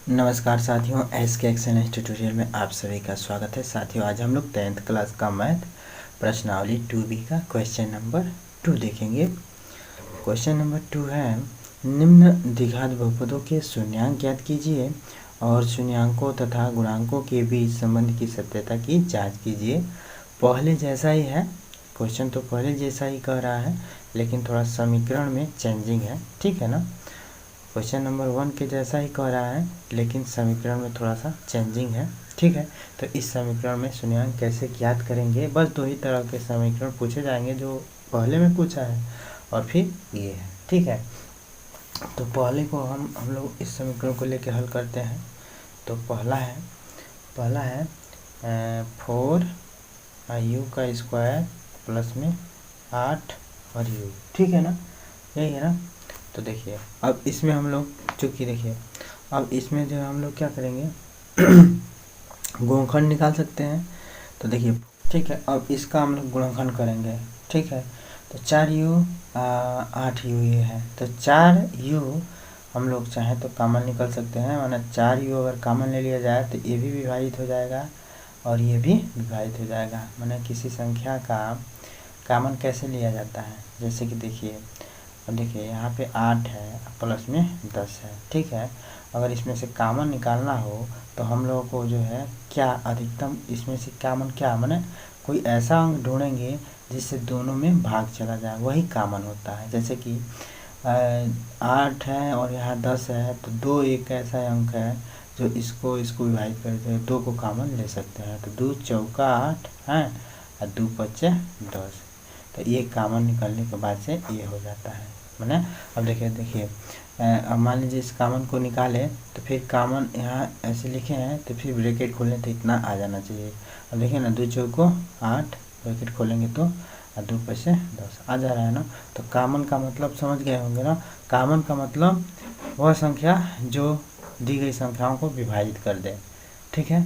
नमस्कार साथियों, एस के एक्सेलेंस ट्यूटोरियल में आप सभी का स्वागत है। साथियों, आज हम लोग 10th क्लास का मैथ प्रश्नावली 2B का क्वेश्चन नंबर 2 देखेंगे। क्वेश्चन नंबर 2 है, निम्न द्विघात बहुपदों के शून्यांक ज्ञात कीजिए और शून्यांकों तथा गुणांकों के बीच संबंध की सत्यता की जांच कीजिए। पहले जैसा ही है क्वेश्चन, तो पहले जैसा ही कह रहा है, लेकिन थोड़ा समीकरण में चेंजिंग है, ठीक है ना। क्वेश्चन नंबर 1 के जैसा ही कह रहा है, लेकिन समीकरण में थोड़ा सा चेंजिंग है, ठीक है। तो इस समीकरण में शून्यांक कैसे ज्ञात करेंगे, बस दो ही तरह के समीकरण पूछे जाएंगे, जो पहले में पूछा है और फिर ये है, ठीक है। तो पहले को हम लोग इस समीकरण को लेकर हल करते हैं। तो पहला है 4u का स्क्वायर प्लस में 8 और u, ठीक है ना, यही है ना। तो देखिए, अब इसमें हम लोग चूँकि देखिए, अब इसमें जो हम लोग क्या करेंगे गुणनखंड निकाल सकते हैं। तो देखिए, ठीक है, अब इसका हम लोग गुणनखंड करेंगे, ठीक है। तो 4u 8u ये है, तो 4u हम लोग चाहें तो कॉमन निकल सकते हैं, वरना 4u अगर कॉमन ले लिया जाए तो ये भी विभाजित हो जाएगा और ये भी विभाजित हो जाएगा। माने किसी संख्या का कॉमन कैसे लिया जाता है, जैसे कि देखिए, अब देखिए यहाँ पे 8 है प्लस में 10 है, ठीक है। अगर इसमें से कॉमन निकालना हो तो हम लोगों को जो है क्या अधिकतम इसमें से कॉमन क्या, माने कोई ऐसा अंक ढूंढेंगे जिससे दोनों में भाग चला जाए, वही कॉमन होता है। जैसे कि 8 है और यहाँ 10 है, तो 2 एक ऐसा अंक है जो इसको विभाजित करते हैं, 2 को कॉमन ले सकते हैं। तो 2 चौका 8 है और 2 पचे 10, तो ये कॉमन निकलने के बाद से ये हो जाता है, माने। अब देखिए अब मान लीजिए इस कॉमन को निकाले, तो फिर कॉमन यहाँ ऐसे लिखे हैं, तो फिर ब्रैकेट खोलें तो इतना आ जाना चाहिए। अब देखिए ना, 2 चौको 8, ब्रैकेट खोलेंगे तो 2 पचे 10 आ जा रहा है ना। तो कॉमन का मतलब समझ गए होंगे ना। कॉमन का मतलब वह संख्या जो दी गई संख्याओं को विभाजित कर दे, ठीक है।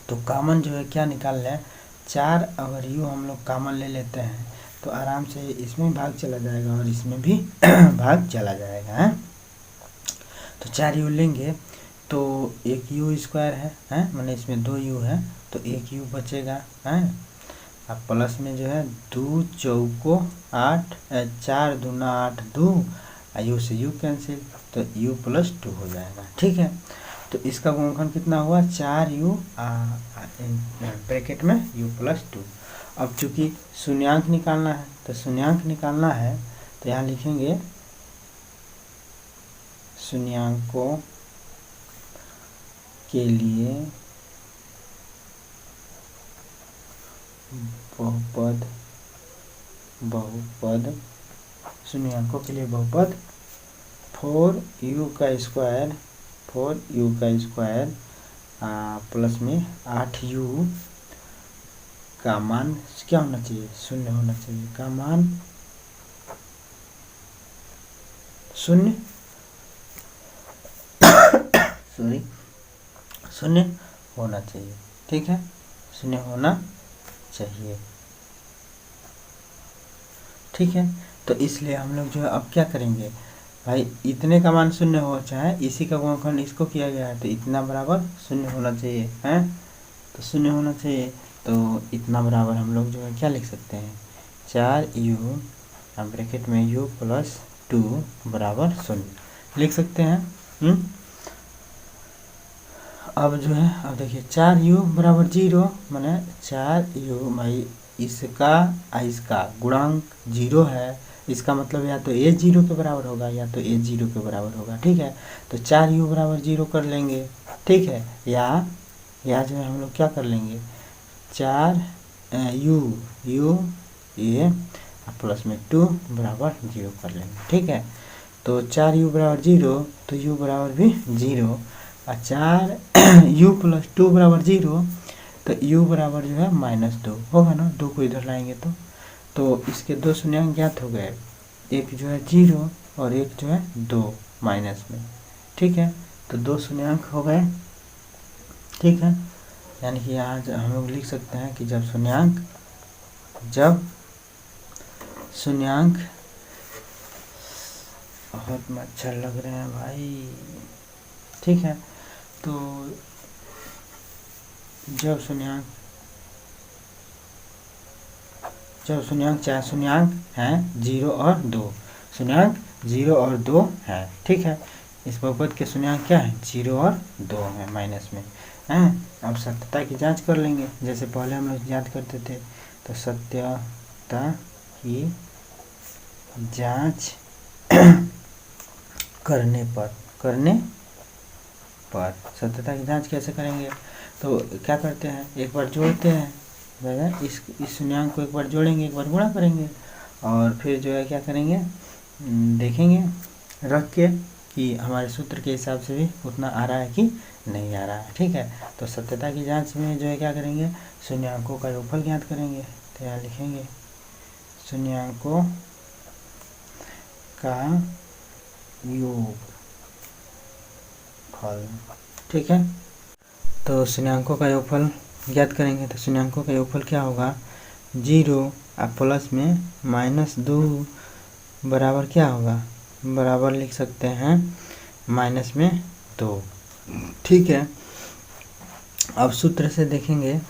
तो कॉमन जो है क्या निकाल लें, 4 अगर यू हम लोग कॉमन ले लेते हैं तो आराम से इसमें भाग चला जाएगा और इसमें भी भाग चला जाएगा, है। तो 4u लेंगे तो एक यू स्क्वायर है, माने इसमें 2u है, तो एक यू बचेगा, है। अब प्लस में जो है 2 चौको 8, 4 दूना 8 2, यू से यू कैंसिल, तो u प्लस 2 हो जाएगा, ठीक है। तो इसका गुणनखंड कितना हुआ, 4u ब्रैकेट में u प्लस 2। अब चूंकि शून्यांक निकालना है, तो शून्यांक निकालना है तो यहाँ लिखेंगे शून्यांकों के लिए बहुपद शून्यांकों के लिए बहुपद 4u का स्क्वायर प्लस में 8u का मान क्या होना चाहिए, शून्य होना चाहिए, का मान शून्य शून्य होना चाहिए, ठीक है, शून्य होना चाहिए, ठीक है। तो इसलिए हम लोग जो है अब क्या करेंगे भाई, इतने का मान शून्य हो चाहे इसी का गुणनखंड इसको किया गया है, तो इतना बराबर शून्य होना चाहिए, है। तो शून्य होना चाहिए, तो इतना बराबर हम लोग जो है क्या लिख सकते हैं, 4u ब्रैकेट में u प्लस 2 बराबर 0 लिख सकते हैं। अब जो है, अब देखिए 4u बराबर 0, माने 4u भाई इसका गुणांक 0 है, इसका मतलब या तो a 0 के बराबर होगा या तो a 0 के बराबर होगा, ठीक है। तो 4u बराबर 0 कर लेंगे, ठीक है, या जो है हम लोग क्या कर लेंगे, 4u ये प्लस में 2 बराबर 0 कर लेंगे, ठीक है। तो 4u बराबर 0, तो u बराबर भी 0, और 4u प्लस 2 बराबर 0, तो u बराबर जो है -2 होगा ना, 2 को इधर लाएंगे तो इसके दो शून्यांक ज्ञात हो गए, एक जो है 0 और एक जो है 2 माइनस में, ठीक है। तो 2 शून्यांक हो गए, ठीक है। यानी कि यहाँ हम लोग लिख सकते हैं कि जब शून्यांक बहुत मच्छर लग रहे हैं भाई, ठीक है। तो जब शून्यांक चाहे शून्यांक हैं 0 और 2, शून्यांक 0 और 2 है, ठीक है। इस बहुपद के शून्यांक क्या है 0 और 2 है माइनस में हैं। अब सत्यता की जांच कर लेंगे, जैसे पहले हम लोग जांच करते थे। तो सत्यता की जांच करने पर सत्यता की जांच कैसे करेंगे, तो क्या करते हैं, एक बार जोड़ते हैं, इस शून्यांक को एक बार जोड़ेंगे, एक बार गुणा करेंगे, और फिर जो है क्या करेंगे, देखेंगे रख के कि हमारे सूत्र के हिसाब से भी उतना आ रहा है कि नहीं आ रहा है, ठीक है। तो सत्यता की जांच में जो है क्या करेंगे, शून्यांकों का योगफल ज्ञात करेंगे। तो यहाँ लिखेंगे शून्यांकों का योगफल, ठीक है। तो शून्यांकों का योगफल ज्ञात करेंगे। तो शून्यांकों का योगफल क्या होगा, 0 और प्लस में -2 बराबर क्या होगा, बराबर लिख सकते हैं -2, ठीक है। अब सूत्र से देखेंगे,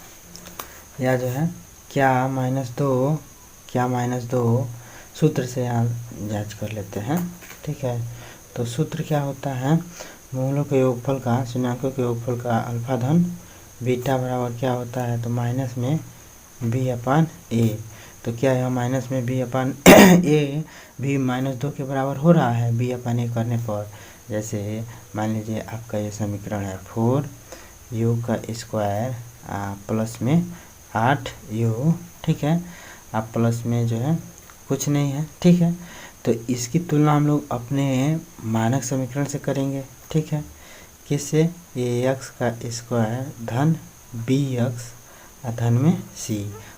या जो है क्या -2 सूत्र से यहाँ जांच कर लेते हैं, ठीक है। तो सूत्र क्या होता है, मूलों के योगफल का, शून्यांकों के योगफल का अल्फा धन बीटा बराबर क्या होता है, तो माइनस में b/a। तो क्या है माइनस में b/a भी -2 के बराबर हो रहा है b/a करने पर। जैसे मान लीजिए आपका ये समीकरण है 4u का स्क्वायर प्लस में 8u, ठीक है। आप प्लस में जो है कुछ नहीं है, ठीक है। तो इसकी तुलना हम लोग अपने मानक समीकरण से करेंगे, ठीक है। किससे, ax का स्क्वायर धन bx धन में c।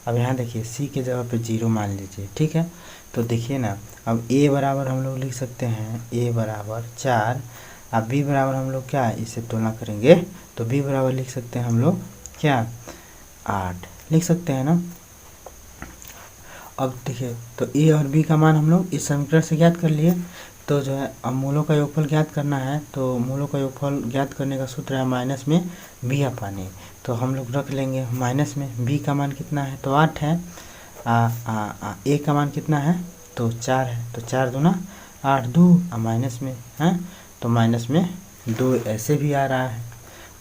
अब यहाँ देखिए c के जगह पे 0 मान लीजिए, ठीक है। तो देखिए ना, अब a बराबर हम लोग लिख सकते हैं a बराबर 4, अब b बराबर हम लोग क्या, इससे तुलना करेंगे तो b बराबर लिख सकते हैं हम लोग क्या, 8 लिख सकते हैं ना। अब देखिए, तो a और b का मान हम लोग इस समीकरण से ज्ञात कर लिए। तो जो है अब मूलों का योगफल ज्ञात करना है, तो मूलों का योगफल ज्ञात करने का सूत्र है माइनस में b/a। तो हम लोग रख लेंगे माइनस में b का मान कितना है, तो 8 है, a का मान कितना है, तो 4 है। तो 4 दूना 8, 2 माइनस में है, तो माइनस में 2 ऐसे भी आ रहा है,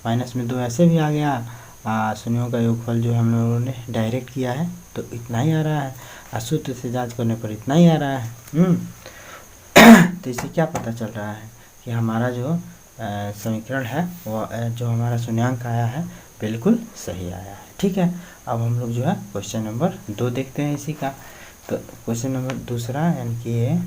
माइनस में 2 ऐसे भी आ गया। शून्यों का योगफल जो हम लोगों ने डायरेक्ट किया है तो इतना ही आ रहा है, सूत्र से जांच करने पर इतना ही आ रहा है। तो इससे क्या पता चल रहा है कि हमारा जो समीकरण है वो जो हमारा शून्यांक आया है बिल्कुल सही आया है, ठीक है। अब हम लोग जो है क्वेश्चन नंबर 2 देखते हैं इसी का। तो क्वेश्चन नंबर दूसरा यानी कि ये,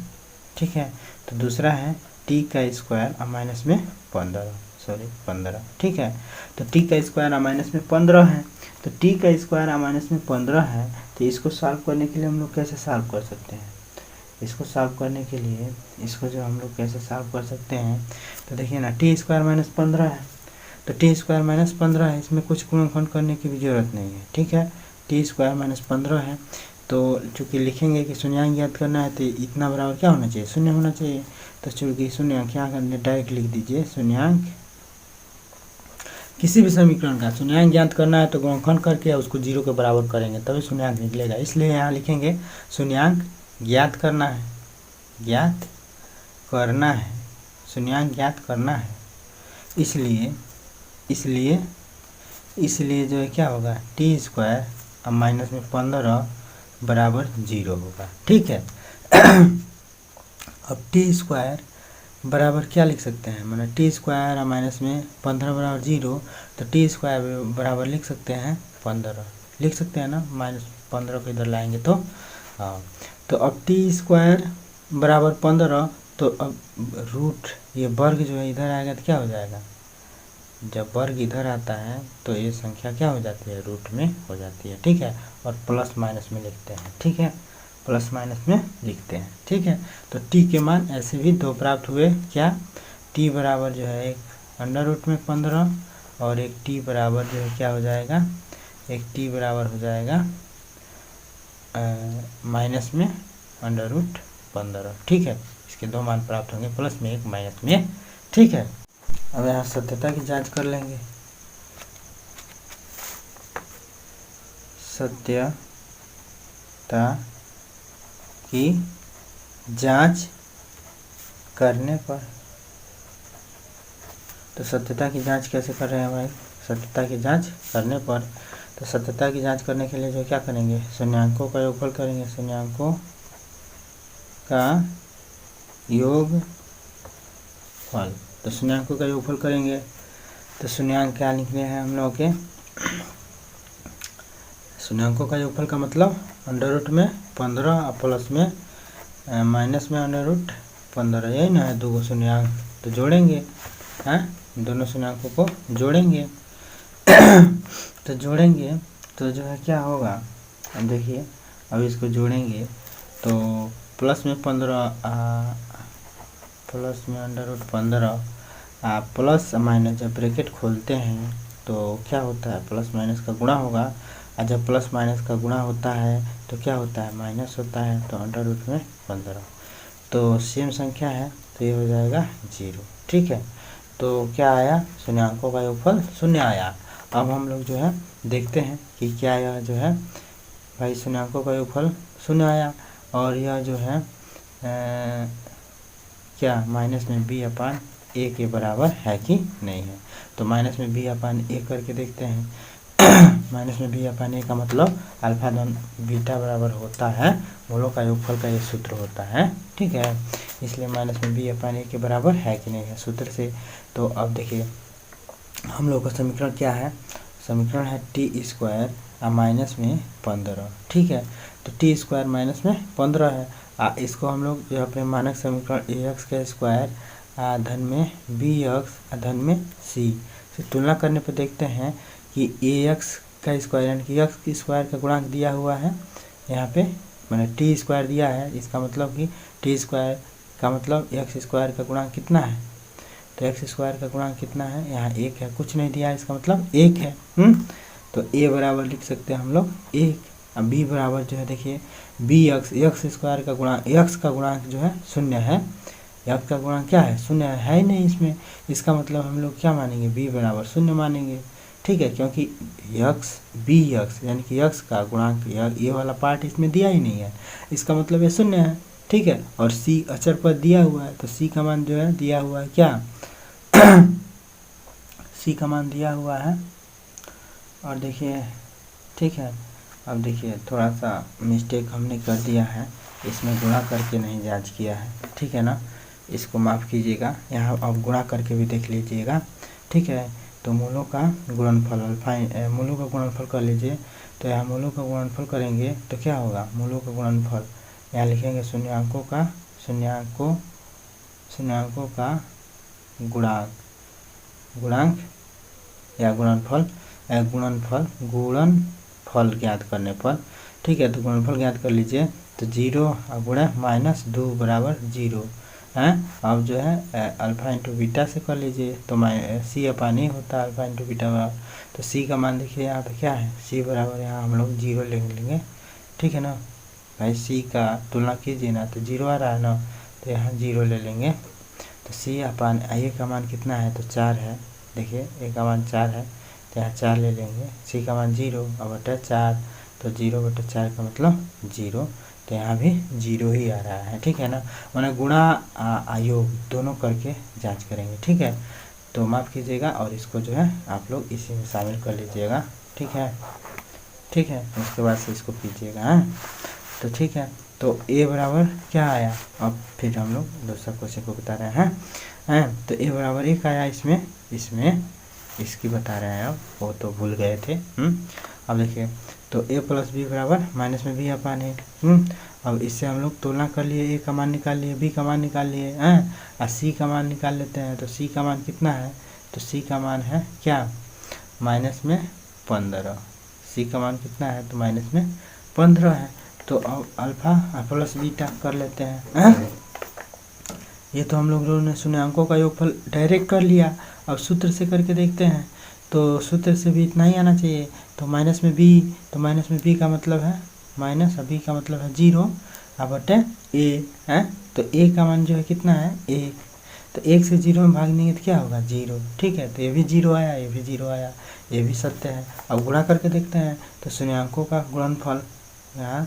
ठीक है। तो दूसरा है t का स्क्वायर माइनस में 15, ठीक है। तो t का स्क्वायर माइनस में 15 है। तो t का स्क्वायर माइनस में 15 है, तो इसको सॉल्व करने के लिए हम लोग कैसे सॉल्व कर सकते हैं, इसको सॉल्व करने के लिए इसको जो हम लोग कैसे सॉल्व कर सकते हैं, तो देखिए ना टी स्क्वायर माइनस 15 है, तो टी स्क्वायर माइनस 15 है, इसमें कुछ गुणनखंड करने की भी ज़रूरत नहीं है, ठीक है। टी स्क्वायर माइनस 15 है, तो चूँकि लिखेंगे कि शून्यांक ज्ञात करना है तो इतना बराबर क्या होना चाहिए, 0 होना चाहिए। तो चूँकि शून्यांक क्या करने, डायरेक्ट लिख दीजिए शून्यांक, किसी भी समीकरण का शून्यांक ज्ञात करना है तो गुणनखंड करके उसको 0 के बराबर करेंगे तभी शून्यांक निकलेगा। इसलिए यहाँ लिखेंगे शून्यांक ज्ञात करना है, शून्यांक ज्ञात करना है। इसलिए जो है क्या होगा, टी स्क्वायर अब माइनस में 15 बराबर 0 होगा, ठीक है। अब टी स्क्वायर बराबर क्या लिख सकते हैं, मतलब टी स्क्वायर और माइनस में 15 बराबर 0, तो टी स्क्वायर बराबर लिख सकते हैं 15, लिख सकते हैं ना, -15 को इधर लाएंगे तो हाँ। तो अब टी स्क्वायर बराबर 15, तो अब रूट ये वर्ग जो है इधर आएगा तो क्या हो जाएगा, जब वर्ग इधर आता है तो ये संख्या क्या हो जाती है, रूट में हो जाती है, ठीक है। और प्लस माइनस में लिखते हैं, ठीक है, प्लस माइनस में लिखते हैं, ठीक है। तो t के मान ऐसे भी 2 प्राप्त हुए, क्या, t बराबर जो है एक अंडर रूट में 15 और एक t बराबर जो है क्या हो जाएगा, एक t बराबर हो जाएगा माइनस में अंडर रूट 15, ठीक है। इसके 2 मान प्राप्त होंगे, प्लस में एक माइनस में, ठीक है। अब यहाँ सत्यता की जांच कर लेंगे। सत्यता की जांच करने पर, तो सत्यता की जांच कैसे कर रहे हैं भाई? सत्यता की जांच करने पर, तो सत्यता की जांच करने के लिए जो क्या करेंगे, शून्यांकों का योगफल करेंगे। शून्यांकों का योगफल, तो शून्यांकों का योगफल करेंगे तो शून्यांक क्या निकले हैं हम लोग के? शून्यांकों का योगफल का मतलब अंडर रूट में 15 और प्लस में माइनस में अंडर रूट 15, यही ना है, 2 शून्यांक तो जोड़ेंगे हैं, दोनों शून्यांकों को जोड़ेंगे तो जोड़ेंगे तो जो है क्या होगा, अब देखिए, अब इसको जोड़ेंगे तो प्लस में 15 प्लस में अंडर रूट 15 प्लस माइनस जब ब्रैकेट खोलते हैं तो क्या होता है, प्लस माइनस का गुणा होगा, और जब प्लस माइनस का गुणा होता है तो क्या होता है, माइनस होता है, तो अंडर रूट में 15, तो सेम संख्या है तो ये हो जाएगा 0। ठीक है, तो क्या आया, शून्यांकों का योगफल 0 आया। अब हम लोग जो है देखते हैं कि क्या यह जो है भाई शून्यांकों का योगफल 0 आया, और यह जो है क्या माइनस में b अपान a के बराबर है कि नहीं है। तो माइनस में b अपान a करके देखते हैं माइनस में b अपान a का मतलब अल्फा धन बीटा बराबर होता है मूलों का योगफल का ये सूत्र होता है। ठीक है, इसलिए माइनस में b अपान a के बराबर है कि नहीं है सूत्र से। तो अब देखिए हम लोग का समीकरण क्या है, समीकरण है टी स्क्वायर माइनस में 15। ठीक है, तो टी स्क्वायर माइनस में 15 है, इसको हम लोग जो अपने मानक समीकरण ए एक्स का स्क्वायर धन में बी एक्स धन में सी से तुलना करने पर देखते हैं कि ए एक्स का स्क्वायर यानी कि एक्स की स्क्वायर का गुणांक दिया हुआ है यहाँ पे, मैंने टी स्क्वायर दिया है, इसका मतलब कि टी स्क्वायर का मतलब एक्स स्क्वायर का गुणांक कितना है, तो एक्स स्क्वायर का गुणांक कितना है, यहाँ 1 है, कुछ नहीं दिया है, इसका मतलब 1 है। तो a बराबर लिख सकते हैं हम लोग 1, अब b बराबर जो है देखिए बी एक्स स्क्वायर का गुणांक, एक्स का गुणांक जो है 0 है, एक्स का गुणांक क्या है 0 है ही नहीं इसमें, इसका मतलब हम लोग क्या मानेंगे, b बराबर 0 मानेंगे। ठीक है, क्योंकि एक्स बी एक्स यानी कि एक्स का गुणांक ये वाला पार्ट इसमें दिया ही नहीं है, इसका मतलब ये 0 है। ठीक है, और c अचर पद दिया हुआ है, तो c का मान जो है दिया हुआ है क्या c का मान दिया हुआ है, और देखिए ठीक है, अब देखिए थोड़ा सा मिस्टेक हमने कर दिया है, इसमें गुणा करके नहीं जांच किया है। ठीक है ना, इसको माफ़ कीजिएगा, यहाँ अब गुणा करके भी देख लीजिएगा। ठीक है, तो मूलों का गुणनफल अल्फा मूलों का गुणनफल कर लीजिए, तो यहाँ मूलों का गुणनफल करेंगे तो क्या होगा, मूलों का गुणनफल यहाँ लिखेंगे शून्यांकों का गुणांक या गुणनफल ज्ञात करने पर। ठीक है, तो गुणनफल ज्ञात कर लीजिए, तो 0 गुणा माइनस 2 बराबर 0 है। अब जो है अल्फा इंटू बीटा से कर लीजिए, तो सी अपान ही होता है अल्फा इंटू बीटा बराबर, तो सी का मान देखिए यहाँ पे क्या है, सी बराबर यहाँ हम लोग 0 ले लेंगे। ठीक है ना भाई, सी का तुलना कीजिए ना तो 0 आ रहा है ना, तो यहाँ 0 ले लेंगे, तो सी अपान ए का मान कितना है, तो 4 है, देखिए ए का मान 4 है, तो यहाँ 4 ले लेंगे, सी का मान 0 और बटा 4, तो 0/4 का मतलब 0, तो यहाँ भी 0 ही आ रहा है। ठीक है ना, मैंने गुणा योग दोनों करके जांच करेंगे। ठीक है, तो माफ़ कीजिएगा, और इसको जो है आप लोग इसी में शामिल कर लीजिएगा। ठीक है, उसके बाद से इसको कीजिएगा। तो ठीक है, तो ए बराबर क्या आया, अब फिर हम लोग दूसरा क्वेश्चन को बता रहे हैं। तो ए बराबर 1 आया, इसमें इसकी बता रहे हैं, अब वो तो भूल गए थे। अब देखिए, तो a प्लस बी बराबर माइनस में b अपान है। अब इससे हम लोग तुलना कर लिए, a का मान निकाल लिए, b का मान निकाल लिए हैं, और c का मान निकाल लेते हैं। तो c का मान कितना है, तो c का मान है क्या, माइनस में 15, c का मान कितना है, तो माइनस में 15 है। तो अब अल्फा प्लस बीटा कर लेते हैं। ये तो हम लोगों ने शून्यांकों का योगफल डायरेक्ट कर लिया, अब सूत्र से करके देखते हैं, तो सूत्र से भी इतना ही आना चाहिए। तो माइनस में b का मतलब है माइनस, और b का मतलब है 0 बटे a है, तो a का मान जो है कितना है 1, तो 1 से 0 में भाग देंगे तो क्या होगा 0, ठीक है। तो ये भी 0 आया, ये भी 0 आया, ये भी सत्य है। अब गुणा करके देखते हैं तो शून्यांकों का गुणनफल, यहाँ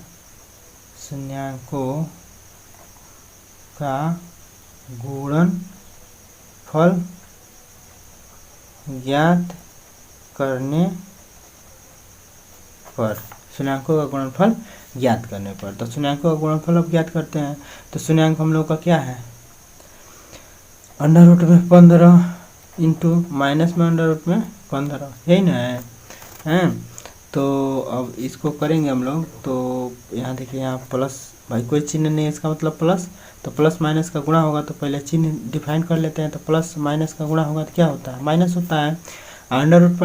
शून्यांकों का गुणनफल ज्ञात करने पर, शून्यांकों का गुणनफल ज्ञात करने पर, तो शून्यांकों का गुणनफल अब ज्ञात करते हैं। तो शून्यांक हम लोग का क्या है, अंडर रूट में 15 इंटू माइनस में अंडर रूट में 15, यही ना है। तो अब इसको करेंगे हम लोग, तो यहाँ देखिए, यहाँ प्लस, भाई कोई चिन्ह नहीं है इसका मतलब प्लस, तो प्लस माइनस का गुणा होगा तो पहले चिन्ह डिफाइन कर लेते हैं। तो प्लस माइनस का गुणा होगा तो क्या होता है, माइनस होता है। अंडर रूट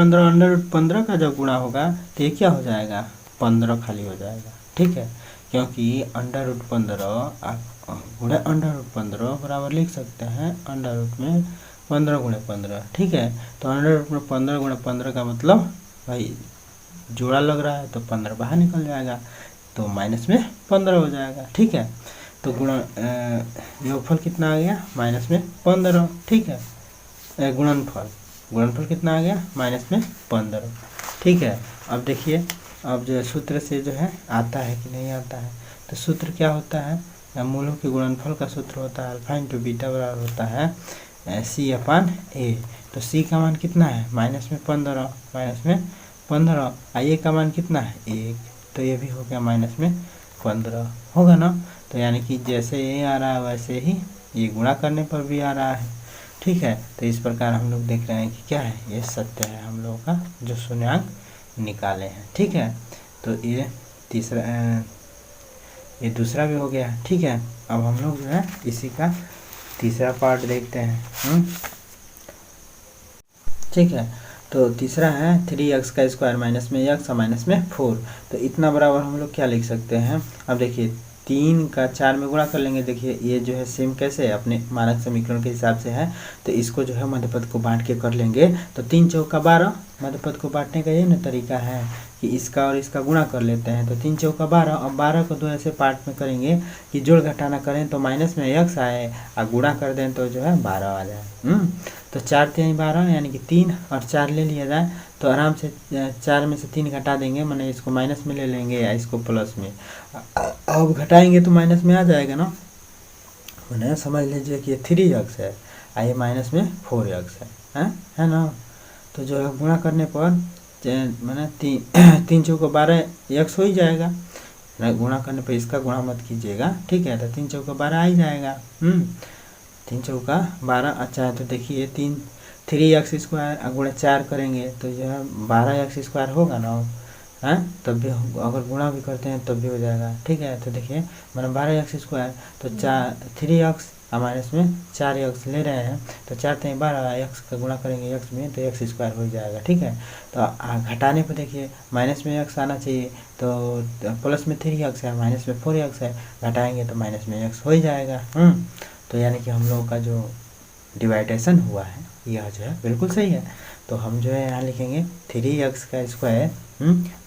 15 का जब गुणा होगा तो ये क्या हो जाएगा, 15 खाली हो जाएगा, ठीक है। क्योंकि अंडर रूट 15 गुणे अंडर रूट 15 बराबर लिख सकते हैं अंडर रूट में 15 गुणे 15, ठीक है। तो अंडर रूट में 15 गुणे 15 का मतलब भाई जोड़ा लग रहा है तो 15 बाहर निकल जाएगा, तो माइनस में 15 हो जाएगा, ठीक है। तो योगफल कितना आ गया, माइनस में 15, ठीक है। गुणनफल कितना आ गया, माइनस में 15, ठीक है। अब देखिए, अब जो सूत्र से जो है आता है कि नहीं आता है, तो सूत्र क्या होता है, मूलों के गुणनफल का सूत्र होता है अल्फा इंटू बीटा बराबर होता है C/A। तो C का मान कितना है, माइनस में 15, A का मान कितना है 1, तो ये भी हो गया माइनस में 15, होगा ना। तो यानी कि जैसे ये आ रहा है वैसे ही ये गुणा करने पर भी आ रहा है, ठीक है। तो इस प्रकार हम लोग देख रहे हैं कि क्या है, ये सत्य है हम लोगों का जो शून्यांक निकाले हैं, ठीक है। तो ये दूसरा भी हो गया, ठीक है। अब हम लोग जो है इसी का तीसरा पार्ट देखते हैं, ठीक है। तो तीसरा है 3x का स्क्वायर माइनस में x और माइनस में 4, तो इतना बराबर हम लोग क्या लिख सकते हैं। अब देखिए 3 का 4 में गुणा कर लेंगे, देखिए ये जो है सेम कैसे है, अपने मानक समीकरण के हिसाब से है। तो इसको जो है मध्यपद को बांट के कर लेंगे, तो 3 चौका 12, मध्यपद को बांटने का ये ना तरीका है कि इसका और इसका गुणा कर लेते हैं। तो 3 चौका 12, और 12 को दो ऐसे पार्ट में करेंगे कि जोड़ घटाना करें तो माइनस में x आए, और गुणा कर दें तो जो है 12 आ जाए। तो 4 3 12, यानी कि 3 और 4 ले लिया जाए तो आराम से 4 में से 3 घटा देंगे, मैंने इसको माइनस में ले लेंगे या इसको प्लस में। अब घटाएंगे तो माइनस में आ जाएगा ना, मैंने समझ लीजिए कि ये 3x है, ये माइनस में 4x है ना। तो जो है गुणा करने पर मैंने 3 चौका 12 x हो ही जाएगा, गुणा करने पर इसका गुणा मत कीजिएगा, ठीक है। तो 3 चौका 12 आ ही जाएगा, 3 चौका 12। अच्छा है, तो देखिए 3x स्क्वायर गुणा 4 करेंगे तो जो है 12x स्क्वायर होगा ना, है तब भी, अगर गुणा भी करते हैं तब भी हो जाएगा, ठीक है। तो देखिए मैंने 12x स्क्वायर, तो 3x और माइनस में 4x ले रहे हैं, तो 4 3 12, x का गुणा करेंगे x में तो x स्क्वायर हो जाएगा, ठीक है। तो घटाने पर देखिए माइनस में x आना चाहिए, तो प्लस में 3x है, माइनस में 4x है, घटाएंगे तो माइनस में x हो ही जाएगा। तो यानी कि हम लोगों का जो डिवाइडेशन हुआ है यह जो है बिल्कुल सही है। तो हम जो है यहाँ लिखेंगे 3x का स्क्वायर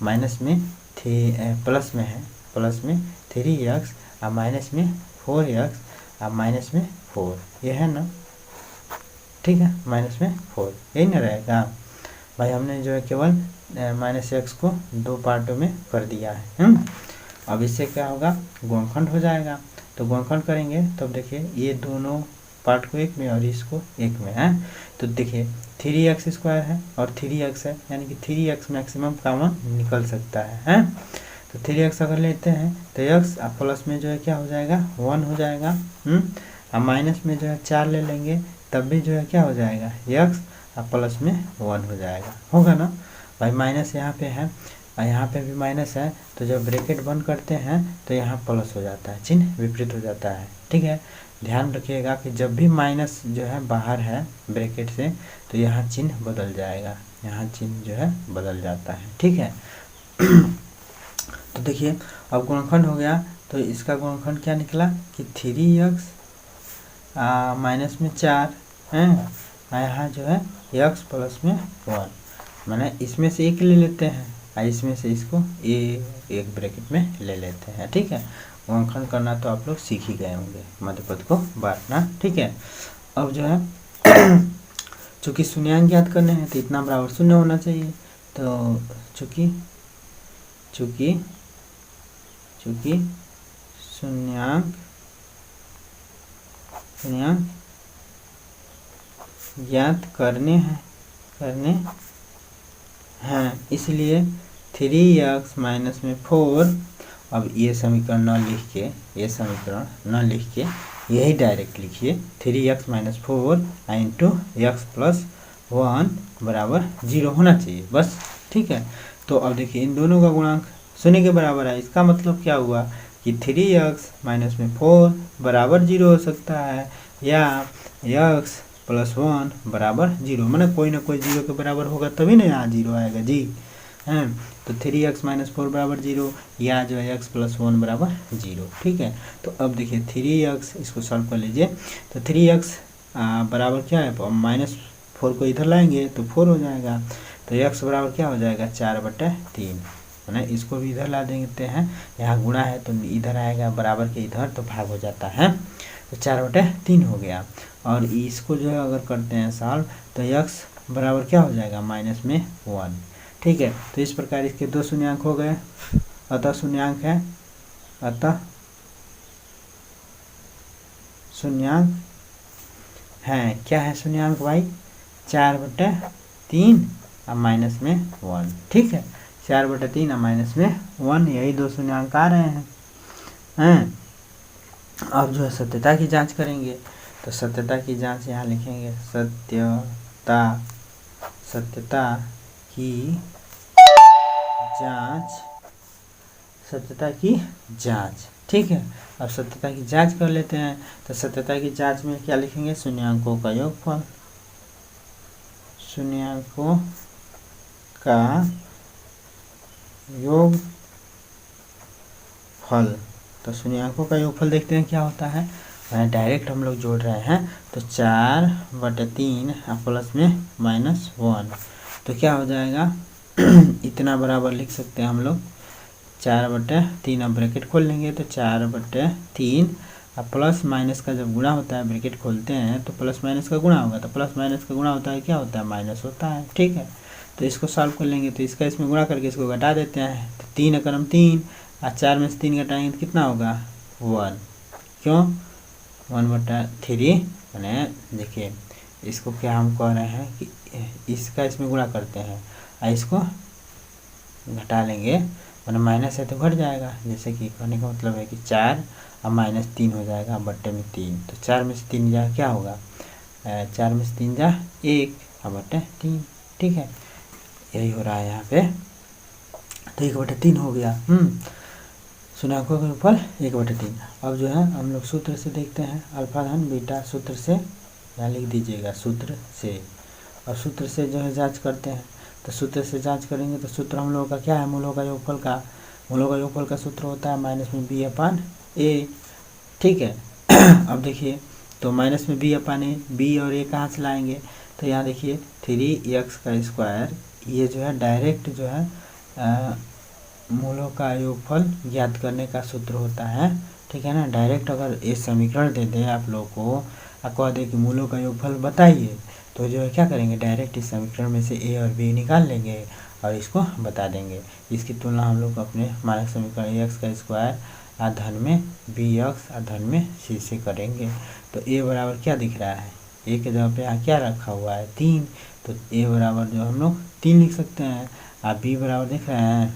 माइनस में प्लस में है, प्लस में 3x और माइनस में 4x और माइनस में 4, ये है ना, ठीक है। माइनस में 4 यही ना रहेगा भाई, हमने जो है केवल माइनस x को 2 पार्टों में कर दिया है। अब इससे क्या होगा, गुणनखंड हो जाएगा। तो गुणनखंड करेंगे तब देखिए ये दोनों पार्ट को एक में और इसको एक में है, तो देखिए 3x स्क्वायर है और 3x है, यानी कि 3x मैक्सिमम कॉमन निकल सकता है। तो 3x अगर लेते हैं तो x और प्लस में जो है क्या हो जाएगा 1 हो जाएगा, और माइनस में जो है 4 ले लेंगे तब भी जो है क्या हो जाएगा x और प्लस में 1 हो जाएगा, होगा ना भाई। माइनस यहाँ पे है और यहाँ पे भी माइनस है, तो जब ब्रैकेट बंद करते हैं तो यहाँ प्लस हो जाता है, चिन्ह विपरीत हो जाता है, ठीक है। ध्यान रखिएगा कि जब भी माइनस जो है बाहर है ब्रैकेट से तो यहाँ चिन्ह बदल जाएगा, यहाँ चिन्ह जो है बदल जाता है, ठीक है। तो देखिए अब गुणनखंड हो गया, तो इसका गुणनखंड क्या निकला कि 3x माइनस में 4 है, यहाँ जो है x प्लस में 1, मैंने इसमें से एक ले लेते हैं और इसमें से इसको एक ब्रैकेट में ले लेते हैं, ठीक है। गुणनखंड करना तो आप लोग सीख ही गए होंगे, मध्यपद को बांटना, ठीक है। अब जो है चूँकि शून्यांक ज्ञात करने हैं तो इतना बराबर शून्य होना चाहिए। तो चूँकि शून्यांक ज्ञात करने हैं इसलिए 3x माइनस में 4। अब ये समीकरण न लिख के यही डायरेक्ट लिखिए 3x minus 4 into x plus 1 बराबर 0 होना चाहिए बस। ठीक है, तो अब देखिए इन दोनों का गुणांक शून्य के बराबर है। इसका मतलब क्या हुआ कि 3x माइनस में 4 बराबर 0 हो सकता है या x प्लस 1 बराबर 0, मैंने कोई ना कोई 0 के बराबर होगा तभी ना यहाँ 0 आएगा जी हैं। तो 3x माइनस 4 बराबर 0 या जो है x प्लस 1 बराबर 0। ठीक है, तो अब देखिए 3x इसको सॉल्व कर लीजिए। तो 3x बराबर क्या है, माइनस 4 को इधर लाएंगे तो 4 हो जाएगा। तो x बराबर क्या हो जाएगा 4/3, मैंने इसको भी इधर ला देते हैं, यहाँ गुणा है तो इधर आएगा बराबर के इधर तो भाग हो जाता है, तो 4/3 हो गया। और इसको जो है अगर करते हैं सॉल्व तो x बराबर क्या हो जाएगा माइनस में 1। ठीक है, तो इस प्रकार इसके दो शून्यांक हो गए। अतः शून्यांक है क्या है शून्यांक भाई 4/3 और माइनस में 1। ठीक है, 4/3 और माइनस में 1, यही दो शून्यांक आ रहे हैं। अब जो है सत्यता की जांच करेंगे। तो सत्यता की जांच यहाँ लिखेंगे सत्यता की जांच। ठीक है, अब सत्यता की जांच कर लेते हैं। तो सत्यता की जांच में क्या लिखेंगे, शून्यांकों का योगफल, तो शून्यांकों का योगफल देखते हैं क्या होता है। डायरेक्ट हम लोग जोड़ रहे हैं तो 4/3 प्लस में -1, तो क्या हो जाएगा इतना बराबर लिख सकते हैं हम लोग 4/3। अब ब्रैकेट खोल लेंगे तो 4/3 अब प्लस माइनस का जब गुणा होता है ब्रैकेट खोलते हैं तो प्लस माइनस का गुणा होगा, तो प्लस माइनस का गुणा होता है क्या होता है माइनस होता है। ठीक है, तो इसको सॉल्व कर लेंगे तो इसका इसमें गुणा करके इसको घटा देते हैं। तो 3 अकरम 3 और 4 में से 3 घटाएंगे तो कितना होगा 1, क्यों 1/3। मैंने देखिए इसको क्या हम कह रहे हैं कि इसका इसमें गुणा करते हैं और इसको घटा लेंगे, मैंने माइनस है तो घट जाएगा, जैसे कि कहने का मतलब है कि 4 और -3 हो जाएगा बट्टे में 3। तो 4 में से 3 जा क्या होगा 4 में से 3 जा 1 और बट्टे 3। ठीक है, यही हो रहा है यहाँ पे। तो 1/3 हो गया। शून्यांकों का योगफल 1/3। अब जो है हम लोग सूत्र से देखते हैं, अल्फा धन बीटा सूत्र से यहाँ लिख दीजिएगा सूत्र से। और सूत्र से जो है जांच करते हैं। तो सूत्र से जांच करेंगे तो सूत्र हम लोगों का क्या है, मूलों का योगफल का सूत्र होता है -b/a। ठीक है अब देखिए तो -b/a, b और a कहाँ से लाएंगे, तो यहाँ देखिए 3x² ये जो है डायरेक्ट जो है मूलों का योगफल ज्ञात करने का सूत्र होता है। ठीक है ना, डायरेक्ट अगर ये समीकरण दे दें आप लोग को और कह दें कि मूलों का योगफल बताइए, तो जो है क्या करेंगे डायरेक्ट इस समीकरण में से a और b निकाल लेंगे और इसको बता देंगे। इसकी तुलना हम लोग अपने मानक समीकरण x² और धन में bx और धन में c से करेंगे। तो a बराबर क्या दिख रहा है, a के जगह पे यहाँ क्या रखा हुआ है 3, तो a बराबर जो हम लोग 3 लिख सकते हैं। और b बराबर देख रहे हैं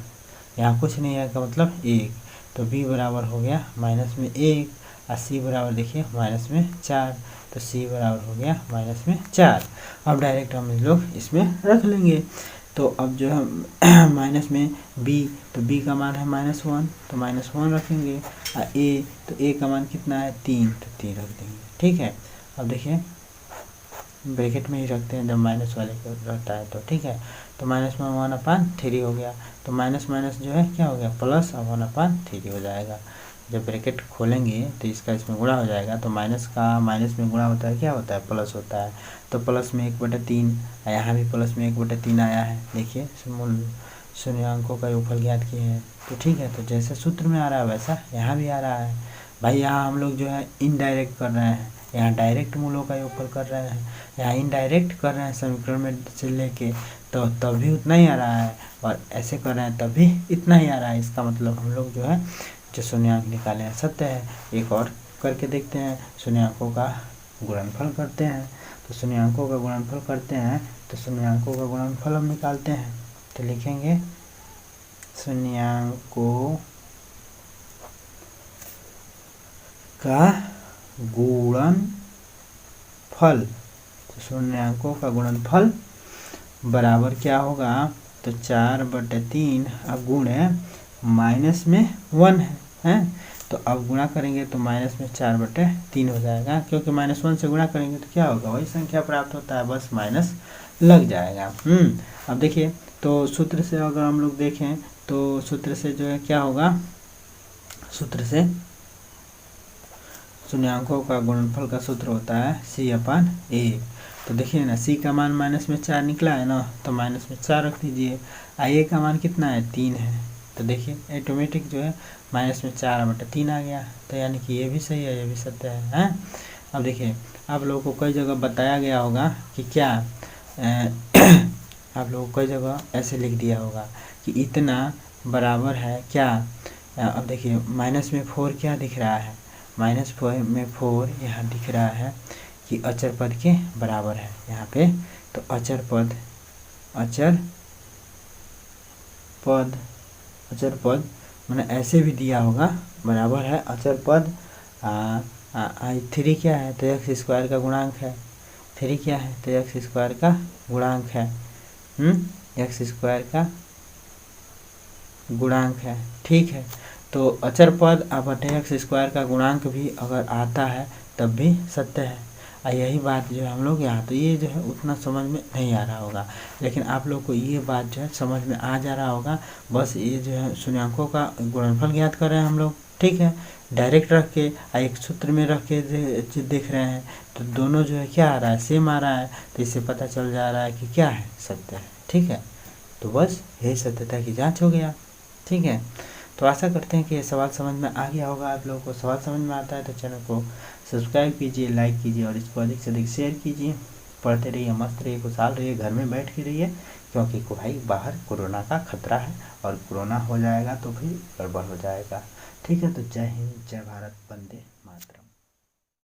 यहाँ कुछ नहीं है का मतलब 1, तो b बराबर हो गया -1 और c बराबर देखिए -4, तो c बराबर हो गया -4। अब डायरेक्ट हम लोग इसमें रख लेंगे। तो अब जो है माइनस में b, तो b का मान है -1, तो -1 रखेंगे। और a, तो a का मान कितना है 3, तो 3 रख देंगे। ठीक है, अब देखिए ब्रैकेट में ही रखते हैं जब माइनस वाले को रहता है तो। ठीक है, तो -1/3 हो गया, तो माइनस जो है क्या हो गया प्लस और 1/3 हो जाएगा। जब ब्रैकेट खोलेंगे तो इसका इसमें गुणा हो जाएगा, तो माइनस का माइनस में गुणा होता है क्या होता है प्लस होता है, तो प्लस में 1/3, यहाँ भी प्लस में 1/3 आया है। देखिए शून्यांकों का योगफल ज्ञात किए हैं। तो ठीक है, तो जैसे सूत्र में आ रहा है वैसा यहाँ भी आ रहा है। भाई यहाँ हम लोग जो है इनडायरेक्ट कर रहे हैं, यहाँ डायरेक्ट मूलों का योगफल कर रहे हैं, यहाँ इनडायरेक्ट कर रहे हैं समीकरण में से लेके, तो तब भी उतना ही आ रहा है, और ऐसे कर रहे हैं तब भी इतना ही आ रहा है। इसका मतलब हम लोग जो है जो शून्यंक निकाले हैं सत्य है। एक और करके देखते हैं, शून्यंकों का गुणनफल करते हैं। तो शून्यंकों का गुणनफल करते हैं, तो शून्यंकों का गुणनफल हम निकालते हैं। तो लिखेंगे शून्यंकों का गुणनफल, तो शून्यंकों का गुणनफल बराबर क्या होगा, तो 4/3 अब गुणे माइनस में 1 है, तो अब गुणा करेंगे तो माइनस में 4/3 हो जाएगा, क्योंकि -1 से गुणा करेंगे तो क्या होगा, वही संख्या प्राप्त होता है, बस माइनस लग जाएगा। अब देखिए, तो सूत्र से अगर हम लोग देखें तो सूत्र से जो है क्या होगा, सूत्र से शून्यंकों का गुणनफल का सूत्र होता है C/A। तो देखिए ना, C का मान -4 निकला है ना, तो -4 रख दीजिए। A का मान कितना है, 3 है, तो देखिए ऑटोमेटिक जो है -4/3 आ गया। तो यानी कि ये भी सही है, ये भी सत्य है। अब देखिए, आप लोगों को कई जगह बताया गया होगा कि क्या आप लोगों को कई जगह ऐसे लिख दिया होगा कि इतना बराबर है क्या। अब देखिए -4 क्या दिख रहा है, -4 यहाँ दिख रहा है कि अचर पद के बराबर है यहाँ पे। तो अचर पद मैंने ऐसे भी दिया होगा, बराबर है अचर पद 3 क्या है, तो x² का गुणांक है। 3 क्या है, तो x² का गुणांक है। x² का गुणांक है, ठीक है। तो अचर पद x² का गुणांक भी अगर आता है तब भी सत्य है। यही बात जो है हम लोग यहाँ, तो ये जो है उतना समझ में नहीं आ रहा होगा, लेकिन आप लोग को ये बात जो है समझ में आ जा रहा होगा। बस ये जो है शून्यंकों का गुणनफल ज्ञात कर रहे हैं हम लोग, ठीक है, डायरेक्ट रख के एक सूत्र में रख के देख रहे हैं, तो दोनों जो है क्या आ रहा है, सेम आ रहा है। तो इससे पता चल जा रहा है कि क्या है, सत्य है, ठीक है। तो बस यही सत्यता की जाँच हो गया, ठीक है। तो आशा करते हैं कि ये सवाल समझ में आ गया होगा। आप लोगों को सवाल समझ में आता है तो चैनल को सब्सक्राइब कीजिए, लाइक कीजिए और इसको अधिक से अधिक शेयर कीजिए। पढ़ते रहिए, मस्त रहिए, खुशहाल रहिए, घर में बैठ के रहिए, क्योंकि भाई बाहर कोरोना का खतरा है, और कोरोना हो जाएगा तो फिर गड़बड़ हो जाएगा, ठीक है। तो जय हिंद, जय भारत, वंदे